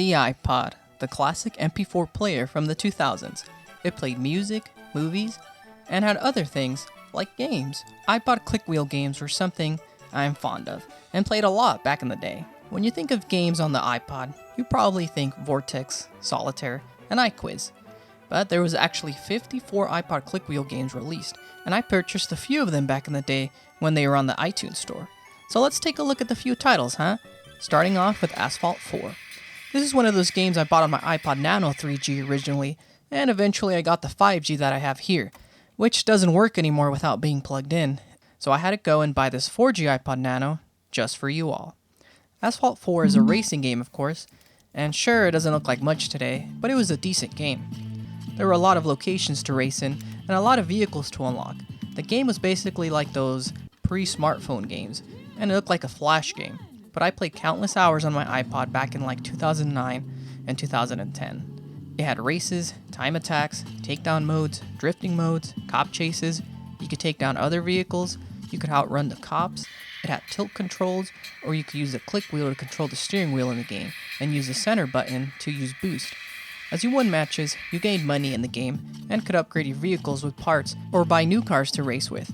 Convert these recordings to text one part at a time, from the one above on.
The iPod, the classic MP4 player from the 2000s. It played music, movies, and had other things, like games. Ipod Click Wheel Games were something I'm fond of, and played a lot back in the day. When you think of games on the iPod, you probably think Vortex, Solitaire, and iQuiz. But there was actually 54 Ipod Click Wheel games released, and I purchased a few of them back in the day when they were on the iTunes store. So let's take a look at the few titles, huh? Starting off with Asphalt 4. This is one of those games I bought on my iPod Nano 3G originally, and eventually I got the 5G that I have here, which doesn't work anymore without being plugged in. So I had to go and buy this 4G iPod Nano just for you all. Asphalt 4 is a racing game, of course, and sure, it doesn't look like much today, but it was a decent game. There were a lot of locations to race in, and a lot of vehicles to unlock. The game was basically like those pre-smartphone games, and it looked like a flash game, but I played countless hours on my iPod back in like 2009 and 2010. It had races, time attacks, takedown modes, drifting modes, cop chases, you could take down other vehicles, you could outrun the cops, it had tilt controls, or you could use the click wheel to control the steering wheel in the game, and use the center button to use boost. As you won matches, you gained money in the game, and could upgrade your vehicles with parts, or buy new cars to race with.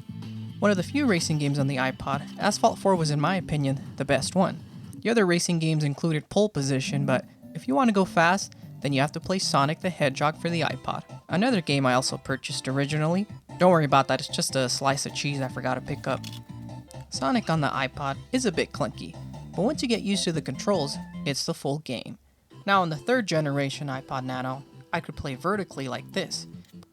One of the few racing games on the iPod, Asphalt 4 was in my opinion the best one. The other racing games included pole position, but if you want to go fast, then you have to play Sonic the Hedgehog for the iPod. Another game I also purchased originally, don't worry about that, it's just a slice of cheese I forgot to pick up. Sonic on the iPod is a bit clunky, but once you get used to the controls, it's the full game. Now on the 3rd generation iPod Nano, I could play vertically like this,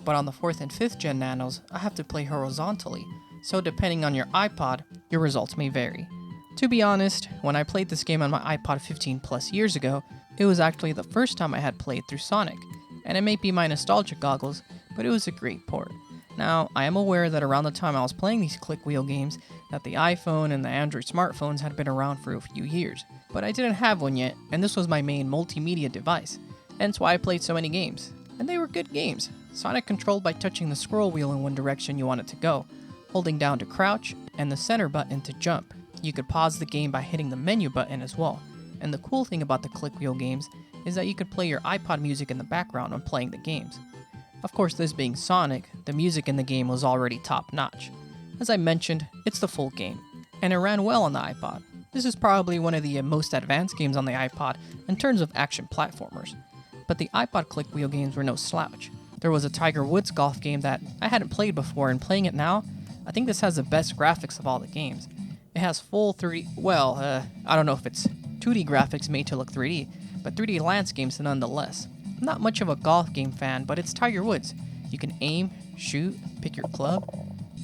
but on the 4th and 5th gen Nanos, I have to play horizontally, so depending on your iPod, your results may vary. To be honest, when I played this game on my iPod 15 plus years ago, it was actually the first time I had played through Sonic, and it may be my nostalgia goggles, but it was a great port. Now, I am aware that around the time I was playing these click wheel games, that the iPhone and the Android smartphones had been around for a few years, but I didn't have one yet, and this was my main multimedia device, hence why I played so many games. And they were good games. Sonic controlled by touching the scroll wheel in one direction you want it to go, holding down to crouch, and the center button to jump. You could pause the game by hitting the menu button as well. And the cool thing about the click wheel games is that you could play your iPod music in the background when playing the games. Of course, this being Sonic, the music in the game was already top notch. As I mentioned, it's the full game, and it ran well on the iPod. This is probably one of the most advanced games on the iPod in terms of action platformers. But the iPod click wheel games were no slouch. There was a Tiger Woods golf game that I hadn't played before, and playing it now, I think this has the best graphics of all the games. It has full 3D, I don't know if it's 2D graphics made to look 3D, but 3D landscapes nonetheless. I'm not much of a golf game fan, but it's Tiger Woods. You can aim, shoot, pick your club,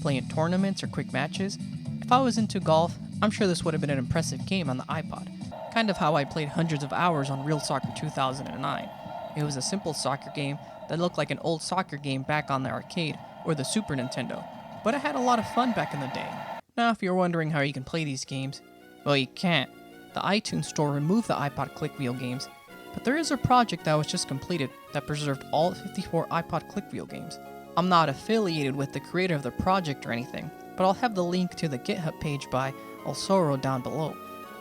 play in tournaments or quick matches. If I was into golf, I'm sure this would have been an impressive game on the iPod. Kind of how I played hundreds of hours on Real Soccer 2009. It was a simple soccer game that looked like an old soccer game back on the arcade or the Super Nintendo, but it had a lot of fun back in the day. Now if you're wondering how you can play these games, well, you can't. The iTunes store removed the Ipod Click Wheel games, but there is a project that was just completed that preserved all 54 Ipod Click Wheel games. I'm not affiliated with the creator of the project or anything, but I'll have the link to the GitHub page by Alsoro down below.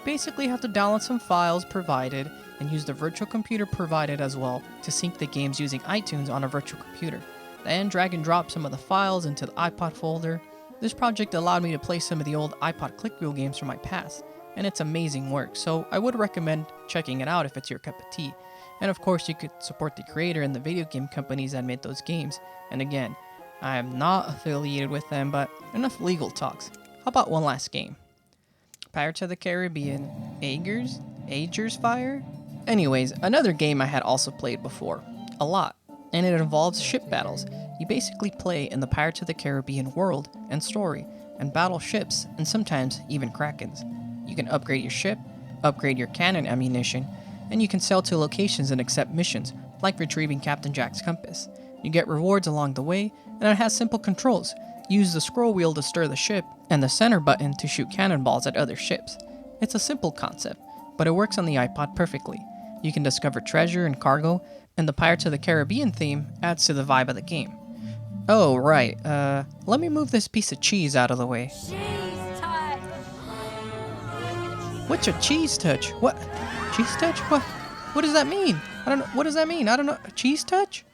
Basically, you have to download some files provided and use the virtual computer provided as well to sync the games using iTunes on a virtual computer. Then drag and drop some of the files into the iPod folder. This project allowed me to play some of the old Ipod Click Wheel games from my past, and it's amazing work, so I would recommend checking it out if it's your cup of tea. And of course, you could support the creator and the video game companies that made those games. And again, I am not affiliated with them, but enough legal talks. How about one last game? Pirates of the Caribbean, Ager's Fire? Anyways, another game I had also played before, a lot, and it involves ship battles. You basically play in the Pirates of the Caribbean world and story, and battle ships, and sometimes even krakens. You can upgrade your ship, upgrade your cannon ammunition, and you can sail to locations and accept missions, like retrieving Captain Jack's compass. You get rewards along the way, and it has simple controls. Use the scroll wheel to stir the ship, and the center button to shoot cannonballs at other ships. It's a simple concept, but it works on the iPod perfectly. You can discover treasure and cargo, and the Pirates of the Caribbean theme adds to the vibe of the game. Oh, right, let me move this piece of cheese out of the way. Cheese touch! What's a cheese touch? What? Cheese touch? What? What does that mean? I don't know. What does that mean? I don't know. Cheese touch?